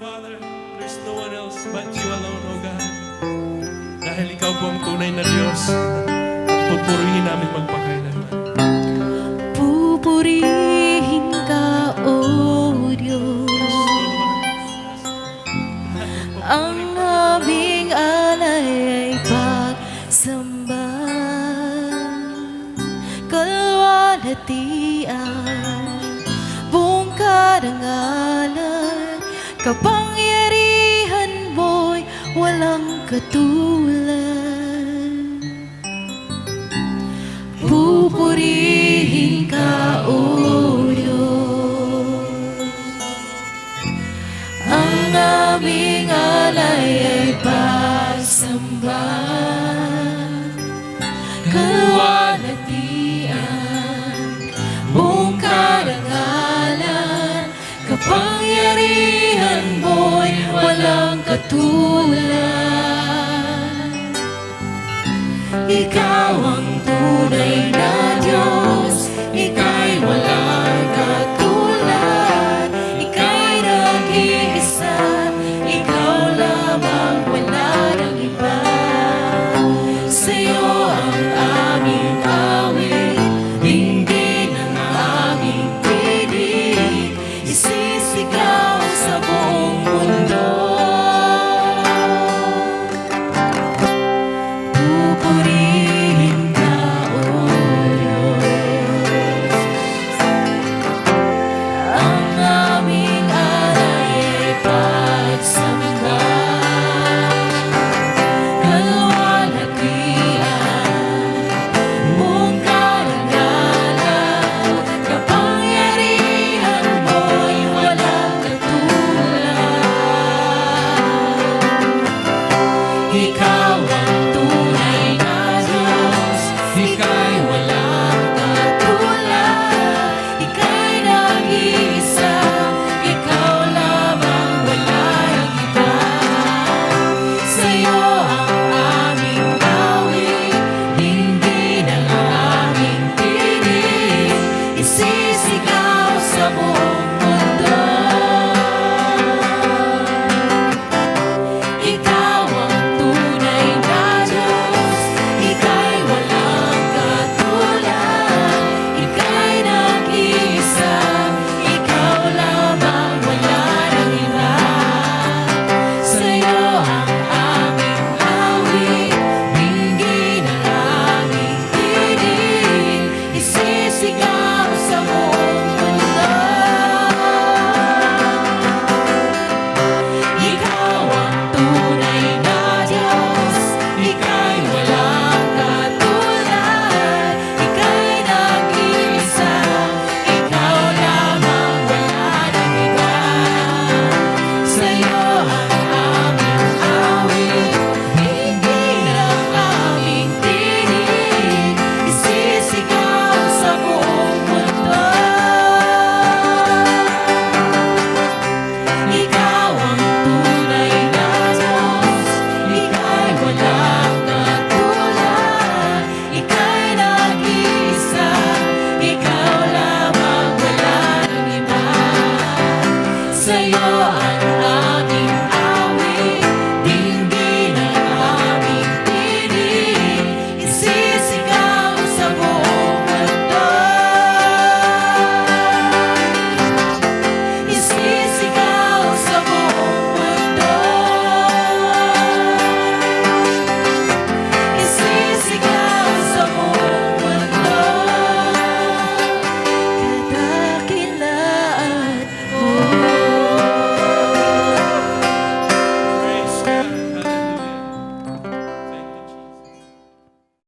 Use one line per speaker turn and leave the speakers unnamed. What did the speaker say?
Father, there's no one else but you alone, O God. Dahil ikaw po ang tunay na Diyos at pupurihin namin magpakailanman.
Pupurihin ka, O Diyos, ang aming alay ay pagsamba, kalwalhatian, buong karangalan, kapangyarihan mo'y walang katulad. Pupurihin ka, O Diyos, ang aming alay ay pagsamba, kalwalhatian, buong karangalan, kapangyarihan mo'y walang katulad. Ikaw ang tunay na Diyos, ika'y walang katulad, ika'y nag-iisa, ikaw lamang, wala nang iba. Sa'yo ang aming awit, dinggin ang aming tinig, isisigaw sa buong mundo. Pupurihin ka, O Diyos, ang aming alay ay pagsamba, kalwalhatian, buong karangalan, kapangyarihan mo'y walang katulad. Ikaw ang tunay na Diyos, ika'y walang katulad, ika'y nag-iisa, ikaw lamang, wala nang iba. Sa'yo ang aming awit, dinggin ang aming tinig, isisigaw sa buong mundo. Ikaw ang tunay na Diyos, ika'y walang katulad, ika'y nag-iisa, ikaw lamang, wala nang iba. Sa'yo ang aming awit, dinggin ang aming tinig, isisigaw sa buong mundo. Ikaw ang tunay na Diyos, ika'y walang katulad, ika'y nag-iisa, ikaw lamang, wala nang iba. Sa'yo ang aming awit, dinggin ang aming tinig, isisigaw sa buong mundo. Ikaw ang tunay na Diyos, ika'y walang katulad, ika'y nag-iisa, ikaw lamang, wala nang iba. Sa'yo ang